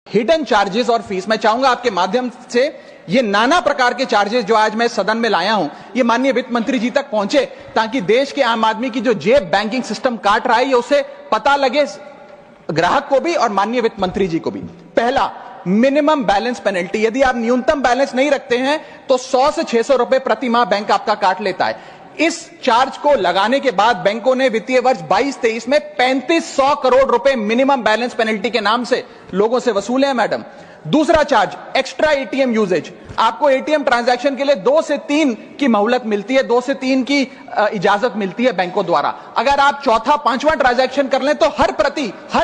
Hidden charges और fees, मैं चाहूंगा आपके माध्यम से ये नाना प्रकार के चार्जेस जो आज मैं सदन में लाया हूं, ये माननीय वित्त मंत्री जी तक पहुंचे ताकि देश के आम आदमी की जो जेब बैंकिंग सिस्टम काट रहा है ये उसे पता लगे, ग्राहक को भी और माननीय वित्त मंत्री जी को भी। पहला, मिनिमम बैलेंस पेनल्टी। यदि आप न्यूनतम बैलेंस नहीं रखते हैं तो 100 से 600 रुपए प्रति माह बैंक आपका काट लेता है। इस चार्ज को लगाने के बाद बैंकों ने वित्तीय वर्ष 22-23 में 3500 करोड़ रुपए मिनिमम बैलेंस पेनल्टी के नाम से लोगों से वसूले हैं मैडम। दूसरा चार्ज, एक्स्ट्रा एटीएम यूजेज। आपको एटीएम ट्रांजैक्शन के लिए 2 से 3 की मोहलत मिलती है, 2 से 3 की इजाजत मिलती है बैंकों द्वारा। अगर आप चौथा पांचवा ट्रांजैक्शन कर लें तो हर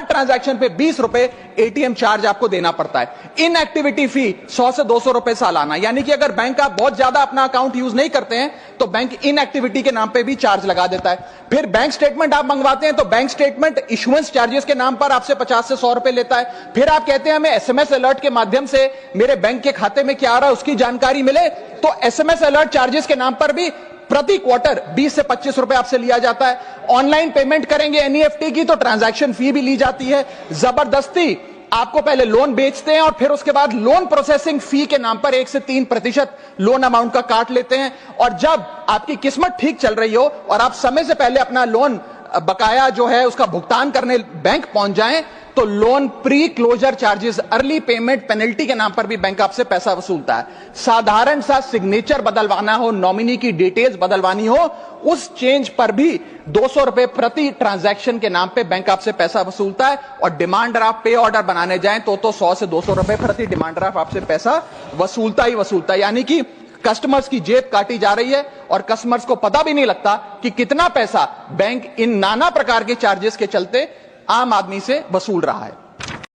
ट्रांजैक्शन पे 20 रुपए एटीएम चार्ज आपको देना पड़ता है। इनएक्टिविटी फी 100 से 200 रुपए सालाना, यानी कि अगर बैंक आप बहुत ज्यादा अपना अकाउंट यूज नहीं करते हैं तो बैंक इनएक्टिविटी के नाम पे भी चार्ज लगा देता है। फिर बैंक स्टेटमेंट आप मंगवाते हैं तो बैंक स्टेटमेंट इशुएंस चार्जेस के नाम पर आपसे 50 से 100 रुपए लेता है। फिर आप कहते हैं हमें एसएमएस अलर्ट के माध्यम से मेरे बैंक के खाते में क्या आ रहा है उसकी जानकारी मिले, तो एसएमएस अलर्ट चार्जेस के नाम पर भी प्रति क्वार्टर 20 से 25 रुपए आपसे लिया जाता है। ऑनलाइन पेमेंट करेंगे एनईएफटी की तो ट्रांजैक्शन फी भी ली जाती है। जबरदस्ती आपको पहले लोन बेचते हैं और फिर उसके बाद लोन प्रोसेसिंग फी के नाम पर 1 से 3% लोन अमाउंट का काट लेते हैं। और जब आपकी किस्मत ठीक चल रही हो और आप समय से पहले अपना लोन बकाया जो है उसका भुगतान करने बैंक पहुंच जाएं तो loan pre closure charges, early payment penalty के नाम पर भी बैंक आपसे पैसा वसूलता है। साधारण सा सिग्नेचर बदलवाना हो, नॉमिनी की डिटेल्स बदलवानी हो, उस चेंज पर भी 200 रुपए प्रति ट्रांजैक्शन के नाम पे बैंक आपसे पैसा वसूलता है। और डिमांड ड्राफ्ट पे ऑर्डर बनाने जाएं तो 100 से 200 रुपए प्रति डिमांड ड्राफ्ट आपसे पैसा वसूलता ही वसूलता है। यानी कि कस्टमर्स की जेब काटी जा रही है और कस्टमर्स को पता भी नहीं लगता कि कितना पैसा बैंक इन नाना प्रकार के चार्जेस के चलते आम आदमी से वसूल रहा है।